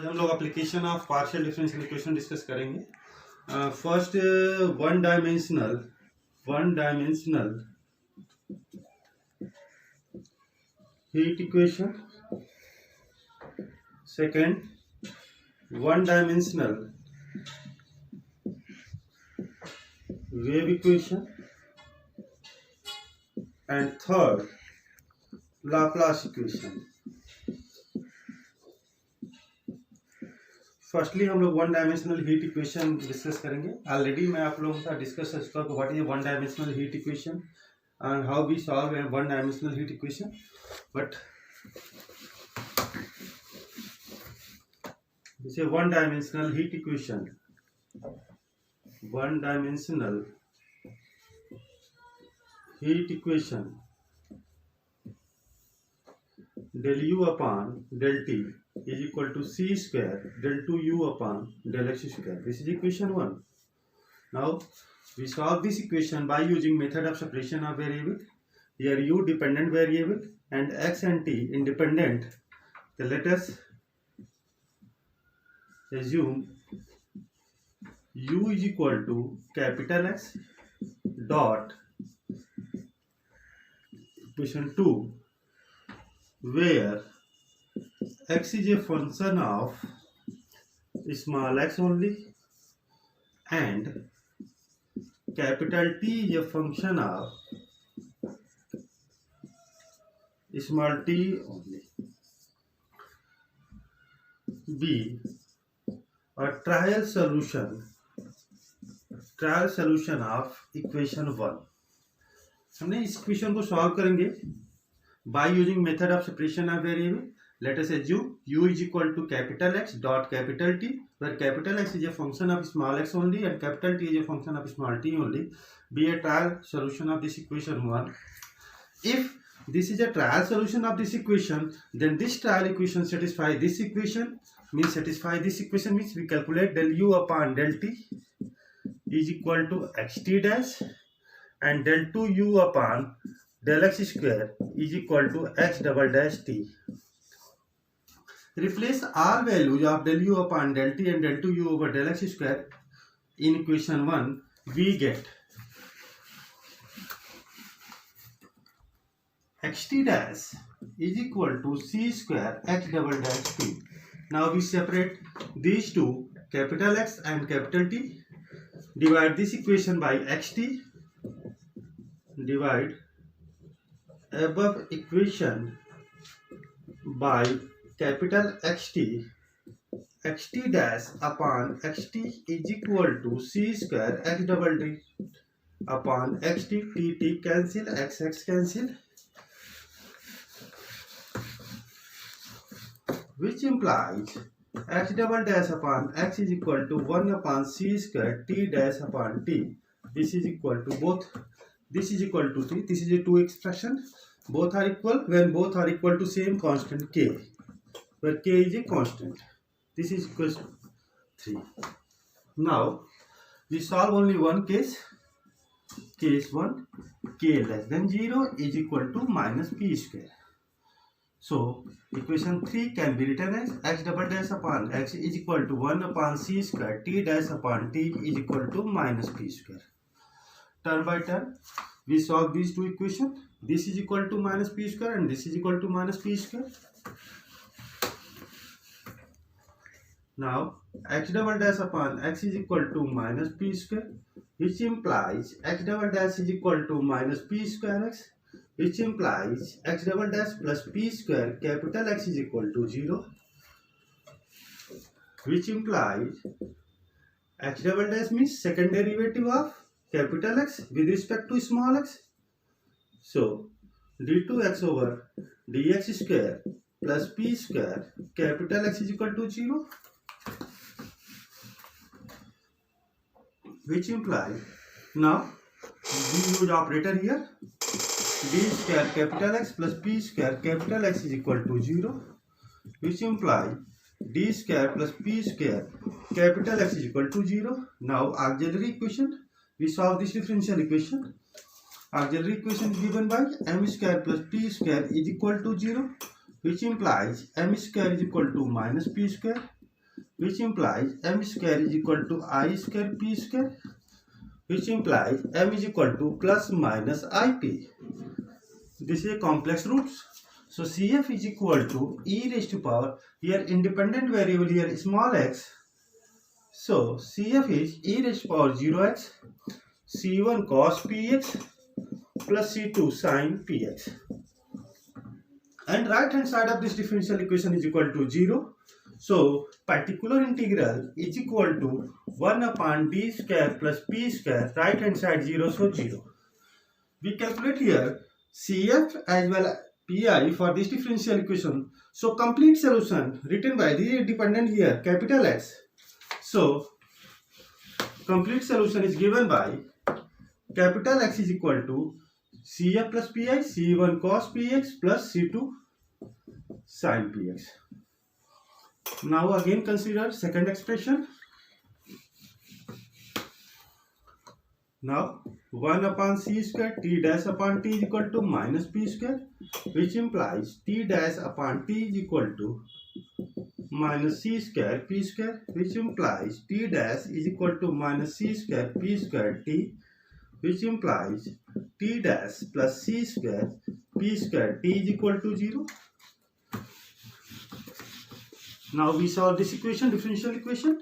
आज हम लोग application of partial differential equation discuss करेंगे। First, one dimensional heat equation. Second, one dimensional wave equation. And third, Laplace equation. Firstly हम लोग one dimensional heat equation discuss करेंगे। Already मैं आप लोगों के साथ डिस्कस कर चुका हूँ what is one dimensional heat equation and how we solve a one dimensional heat equation. But this is one dimensional heat equation. One dimensional heat equation del u upon del t is equal to c square del 2u upon del x square. This is equation 1. Now we solve this equation by using method of separation of variable. Here u dependent variable and x and t independent. So let us assume u is equal to capital X dot equation 2, where x is a function of small x only and capital T is a function of small t only. B, a trial solution of equation 1. हमने इस equation को solve करेंगे by using method of separation of variable. Let us assume u is equal to capital X dot capital T, where capital X is a function of small x only and capital T is a function of small t only. Be a trial solution of this equation 1. If this is a trial solution of this equation, then this trial equation satisfy this equation, means we calculate del u upon del t is equal to xt dash and del 2u upon del x square is equal to x double dash t. Replace all values of del u upon del t and del 2u over del x square in equation 1. We get xt dash is equal to c square x double dash t. Now we separate these two, capital X and capital T. Divide this equation by xt. Divide above equation by capital xt dash upon xt is equal to c square x double d upon xt. T cancel, x cancel, which implies x double dash upon x is equal to 1 upon c square t dash upon t. This is equal to both. This is equal to 3. This is a 2 expression. Both are equal when both are equal to same constant k, where k is a constant. This is equal to 3. Now we solve only one case. Case 1, k less than 0 is equal to minus p square. So equation 3 can be written as x double dash upon x is equal to 1 upon c square t dash upon t is equal to minus p square. Turn by turn we solve these two equations. This is equal to minus p square and this is equal to minus p square. Now x double dash upon x is equal to minus p square, which implies x double dash is equal to minus p square x, which implies x double dash plus p square capital X is equal to 0, which implies x double dash means second derivative of capital X with respect to small x. So d2x over dx square plus p square capital X is equal to 0, which implies, now we use operator here, d square capital X plus p square capital X is equal to 0, which implies d square plus p square capital X is equal to 0. Now auxiliary equation, we solve this differential equation. Auxiliary equation is given by m square plus p square is equal to 0, which implies m square is equal to minus p square. which implies m square is equal to I square p square, which implies m is equal to plus minus ip. This is a complex roots. So CF is equal to e raised to power, here independent variable here small x. So CF is e raised to power 0x, C1 cos px plus C2 sin px. And right hand side of this differential equation is equal to 0. So particular integral is equal to 1 upon d square plus p square, right hand side 0, so 0. We calculate here CF as well as PI for this differential equation. So complete solution written by the dependent here capital X. So complete solution is given by capital X is equal to CF plus PI, C1 cos px plus C2 sin px. Now again consider second expression. Now 1 upon c square t dash upon t is equal to minus p square, which implies t dash upon t is equal to minus c square p square, which implies t dash is equal to minus c square p square t, which implies t dash plus c square p square t is equal to 0. Now we solve this equation, differential equation.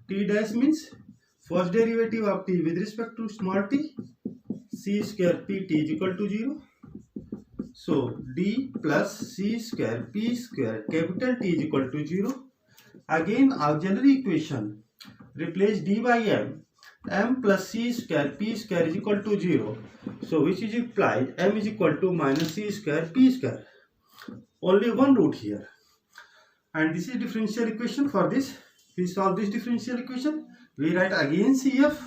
T dash means first derivative of t with respect to small t, c square pt is equal to 0. So d plus c square p square capital T is equal to 0. Again auxiliary equation, replace d by m plus c square p square is equal to 0. So which is implied m is equal to minus c square p square. Only one root here. And this is differential equation. For this we solve this differential equation. We write again CF.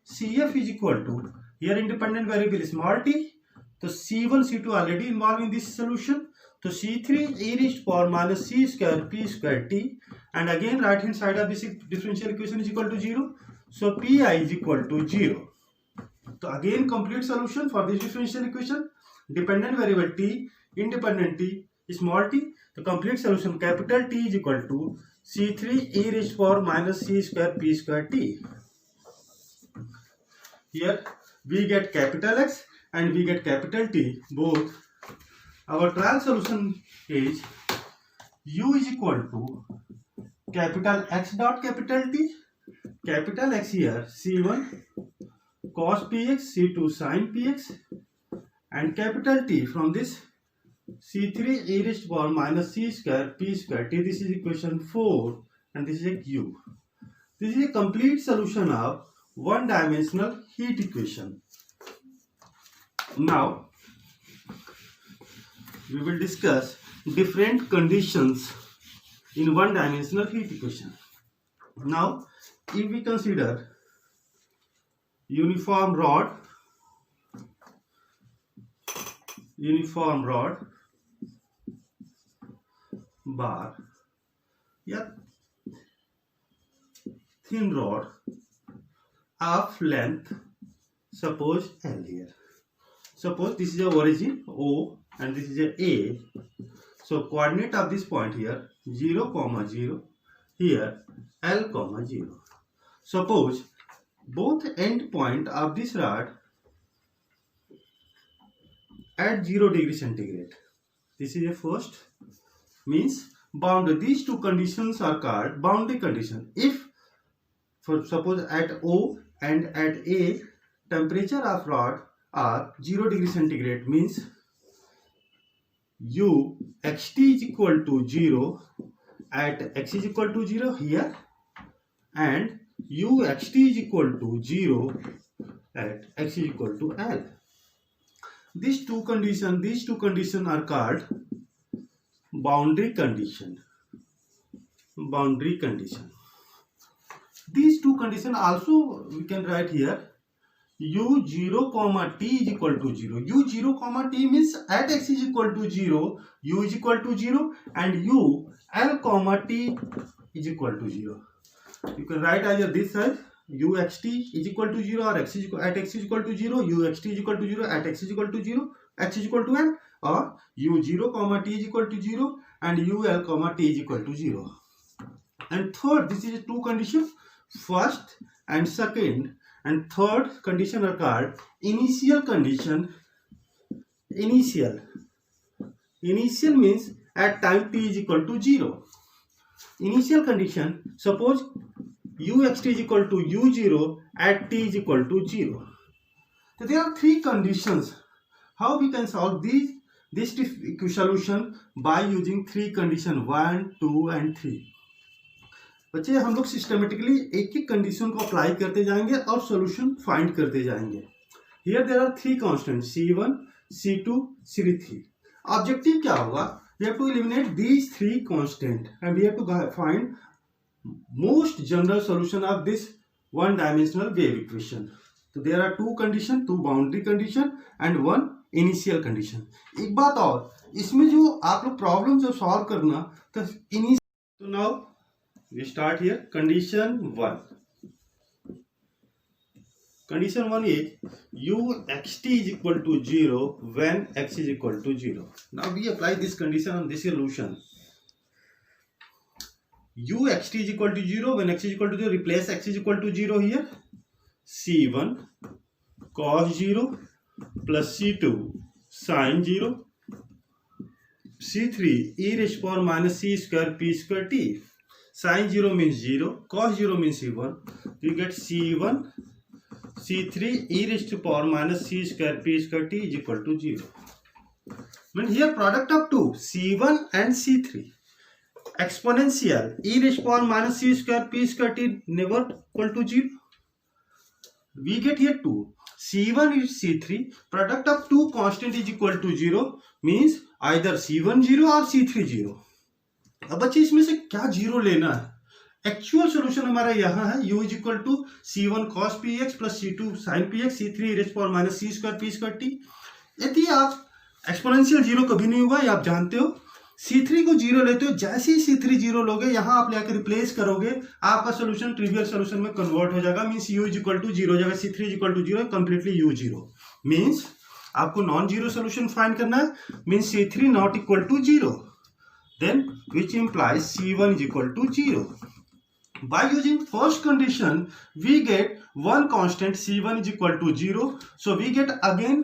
CF is equal to, here independent variable is small t. So C1, C2 already involved in this solution. So C3 e raised to power minus c square p square t. And again right hand side of this differential equation is equal to 0. So Pi is equal to 0. So again complete solution for this differential equation. Dependent variable t, independent t, small t. The complete solution capital T is equal to C3 e raised to power minus c square p square t. Here we get capital X and we get capital T both. Our trial solution is U is equal to capital X dot capital T. Capital X here C1 cos px, C2 sin px, and capital T from this C3 e raised to power minus c square p square t. This is equation 4 and this is a Q. This is a complete solution of one dimensional heat equation. Now we will discuss different conditions in one dimensional heat equation. Now if we consider uniform rod, bar, yeah, thin rod of length, suppose L here. Suppose this is a origin O and this is a A. So coordinate of this point here 0, 0, here L, 0. Suppose both end point of this rod at 0 degree centigrade. This is a first, means boundary. These two conditions are called boundary condition. If for suppose at O and at A temperature of rod are 0 degree centigrade, means U xt is equal to 0 at x is equal to 0 here, and U xt is equal to 0 at x is equal to L. These two conditions are called boundary condition. These two conditions also we can write here. U0, t is equal to 0. U0, t means at x is equal to 0, u is equal to 0, and u L, t is equal to 0. You can write either this side u xt is equal to 0 or x is equal, at x is equal to 0, u xt is equal to 0 at x is equal to 0, x is equal to L, or u0, t is equal to 0 and u L, t is equal to 0. and third, this is two conditions, first and second, and third condition are called initial condition. Initial means at time t is equal to 0. Initial condition, suppose uxt is equal to u0 at t is equal to 0. So there are three conditions. How we can solve this solution by using three condition 1, 2 and 3. बच्चे हम लोग systematically एक एक condition को apply करते जाएंगे और solution find करते जाएंगे. Here there are three constant C1, C2, C3. Objective क्या होगा? We have to eliminate these three constant and we have to find most general solution of this one dimensional wave equation. तो there are two condition, two boundary condition and one initial condition. एक बात और, इसमें जो आप लोग problem जब solve करना तो now we start here. Condition 1. Condition 1 is uxt is equal to 0 when x is equal to 0. Now we apply this condition on this solution. Uxt is equal to 0 when x is equal to 0. Replace x is equal to 0 here. C1 cos 0 plus C2 sin 0. C3 e raised to power minus c square p square t. Sin 0 means 0, cos 0 means C1. You get C1, C3 e raised to power minus c square p square t is equal to 0. When here product of two, C1 and C3, exponential e raised to power minus c square p square t never equal to 0. We get here 2. C1 is C3, product of two constant is equal to 0 means either C1 0 or C3 0. अब बच्चे इसमें से क्या zero लेना है? Actual solution हमारा यहाँ है u is equal to C1 cos px plus C2 sin px C3 raise power minus c square p square t. यदि आप एक्सपोनेंशियल जीरो कभी नहीं होगा, ये आप जानते हो. C3 को जीरो लेते हो, जैसे ही C3 जीरो लोगे यहाँ आप लेकर रिप्लेस करोगे, आपका सोल्यूशन ट्रिवियल सोल्यूशन में कन्वर्ट हो जाएगा. Means u is equal to zero जगह C3 is equal to zero, completely u zero. Means आपको नॉन जीरो सोल्यूशन फाइंड करना है. Means C3 not equal to zero. Then which implies C1 is equal to 0. By using first condition, we get one constant C1 is equal to 0. So we get again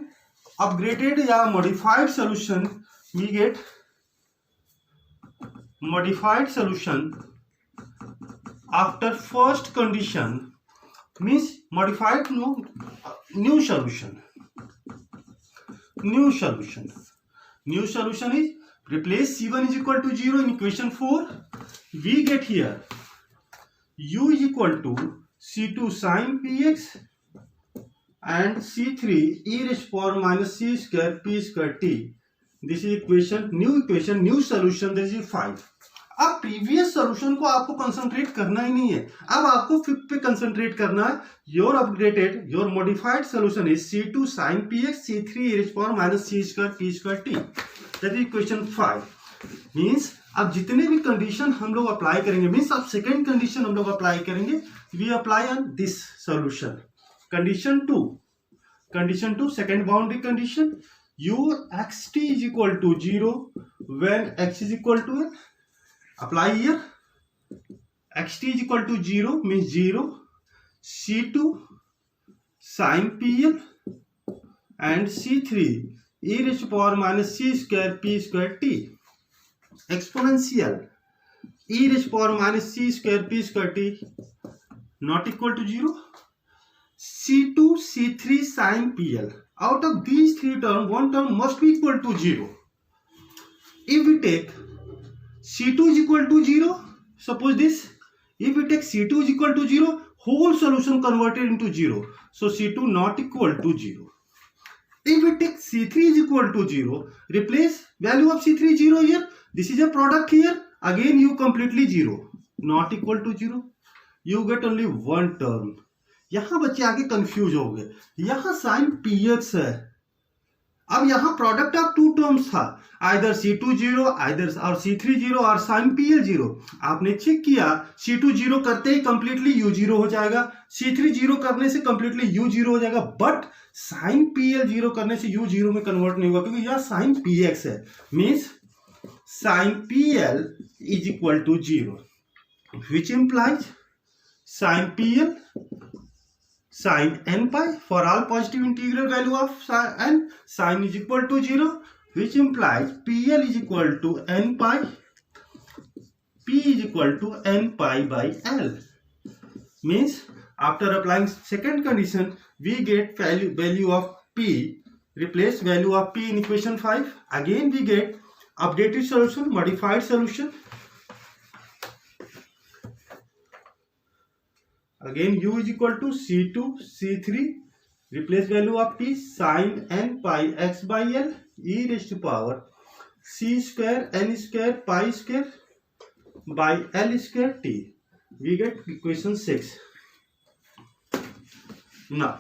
upgraded या modified solution. We get modified solution after first condition. Means modified new solution. New solution is replace C1 is equal to 0 in equation 4. We get here u is equal to C2 sin px and C3 e raised to power minus c square p square t. This is equation, new solution. This is 5. अब previous solution को आपको concentrate करना ही नहीं है, अब आपको fifth पे concentrate करना है. Your upgraded, your modified solution is C2 sin px C3 e raised to power minus c square p square t. That is equation 5. Means अब जितने भी कंडीशन हम लोग अप्लाई करेंगे, मीन्स अब सेकेंड कंडीशन हम लोग अप्लाई करेंगे, we apply on this solution. Condition 2, second boundary condition, uxt is equal to 0 when x is equal to 1. Apply here. xt is equal to 0 means 0. C2 sin pl and C3 e raised to power minus c square p square t. Exponential e raised to power minus c square p square t not equal to 0. C2 C3 sin pl. Out of these three terms, one term must be equal to 0. If we take C2 is equal to 0, suppose this, if we take C2 is equal to 0, whole solution converted into 0. So C2 not equal to 0. If we take C3 is equal to 0, replace value of C3 0 here. This is a product here. Again you completely 0. Not equal to 0. You get only one term. यहाँ बच्चे आगे confuse हो गए. यहाँ sign px है. अब यहाँ product of to terms था, आइदर C2 0 आइदर और C3 0 और साइन pl 0. आपने चेक किया, C2 0 करते ही कंप्लीटली u 0 हो जाएगा, C3 0 करने से कंप्लीटली u 0 हो जाएगा, बट साइन pl 0 करने से u 0 में कन्वर्ट नहीं होगा क्योंकि यह साइन px है. Means sine pl is equal to 0. which implies sin PL sin n pi for all positive integral value of n, sin is equal to 0, which implies PL is equal to n pi, P is equal to n pi by L. Means after applying second condition, we get value of P, replace value of P in equation 5. Again we get updated solution, modified solution. Again u is equal to C2, C3, replace value of P, sin n pi x by L, e raised to power C square n square pi square by L square t. We get equation 6. Now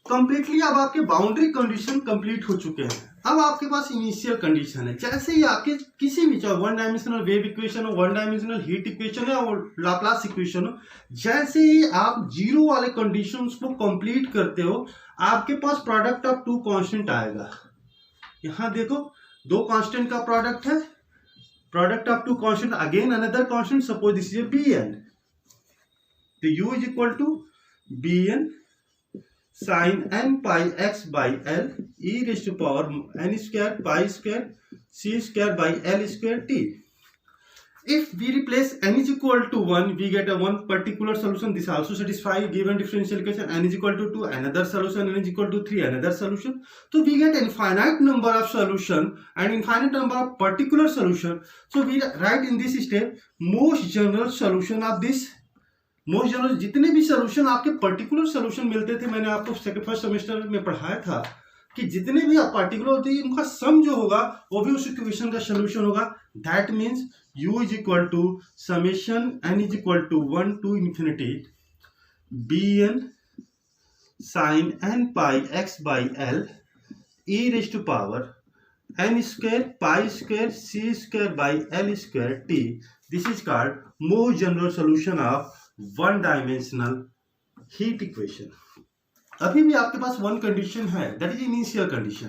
completely अब आपके boundary condition complete हो चुके हैं. अब आपके पास initial condition है. जैसे ही आपके किसी भी, चाहे वन डायमेंशनल वेव इक्वेशन हो, वन डायमेंशनल हीट इक्वेशन है और लाप्लास इक्वेशन हो, जैसे ही आप जीरो वाले कंडीशंस को कंप्लीट करते हो, आपके पास प्रोडक्ट ऑफ टू कांस्टेंट आएगा. यहां देखो, दो कांस्टेंट का प्रोडक्ट है. Product of two constant, again another constant, suppose this is B N. तो u is equal to B N sin n pi x by L e raised to power n square pi square c square by L square t. If we replace n is equal to 1, we get a one particular solution. This also satisfy given differential equation. N is equal to 2, another solution. N is equal to 3, another solution. So we get infinite number of solution and infinite number of particular solution. So we write in this step most general solution of this. Most general जितने भी solution आपके particular solution मिलते थे, मैंने आपको first semester में पढ़ाया था कि जितने भी आप पर्टिकुलर होते हैं उनका सम जो होगा वो भी उस इक्वेशन का सोल्यूशन होगा. That means u is equal to summation n is equal to 1 to infinity bn sin n pi x by L e raised to power n square pi square c square by L square t. This is called most general solution of one dimensional heat equation. अभी भी आपके पास one condition है, that is initial condition.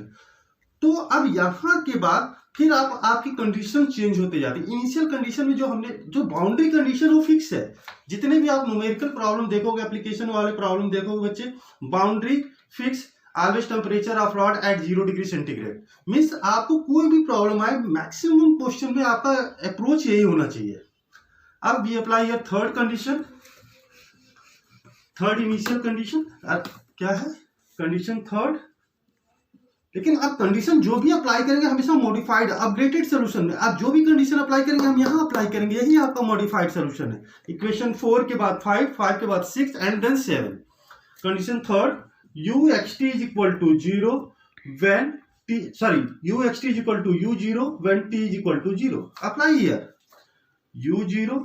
तो अब यहां के बाद फिर आपकी कंडीशन चेंज होते जाती है. इनिशियल कंडीशन में जो बाउंड्री कंडीशन वो फिक्स है. जितने भी आप न्यूमेरिकल प्रॉब्लम देखोगे, एप्लीकेशन वाले प्रॉब्लम देखोगे बच्चे, boundary fix, always temperature of rod at 0 degree centigrade. Means आपको कोई भी प्रॉब्लम आए, मैक्सिमम क्वेश्चन में आपका अप्रोच यही होना चाहिए. अब we apply your third condition, third initial condition. क्या है कंडीशन थर्ड? लेकिन अब कंडीशन जो भी अप्लाई करेंगे हमेशा मॉडिफाइड अपग्रेडेड सोल्यूशन में. आप जो भी कंडीशन अप्लाई करेंगे हम यहाँ अप्लाई करेंगे, यही आपका मॉडिफाइड सोल्यूशन है. इक्वेशन 4 के बाद 5, 5 के बाद 6 and then 7. Condition third, u x t is equal to 0 when t, u x t is equal to u0 when t is equal to 0. Apply here. u0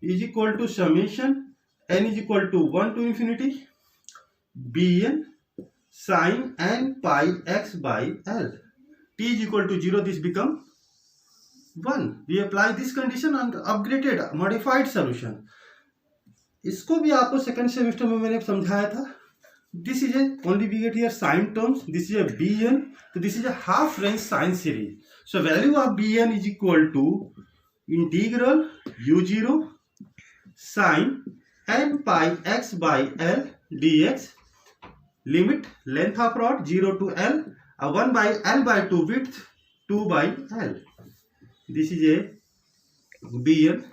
is equal to summation n is equal to 1 to infinity bn sin n pi x by L. T is equal to 0, this become 1. We apply this condition on the upgraded modified solution. इसको भी आपको second semester में मैंने समझाया था. This is a only we get here sine terms. This is a bn, so this is a half range sine series. So value of bn is equal to integral u0 sin n pi x by L dx, limit length of rod 0 to L, 1 by L by 2 width 2 by L. This is a bn.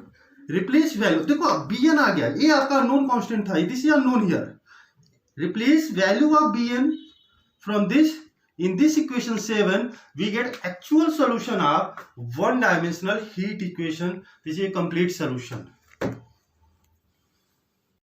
Replace value, देखो bn आ गया, ये आपका known constant था, this is unknown here. Replace value of bn from this. In this equation 7, we get actual solution of one dimensional heat equation. This is a complete solution.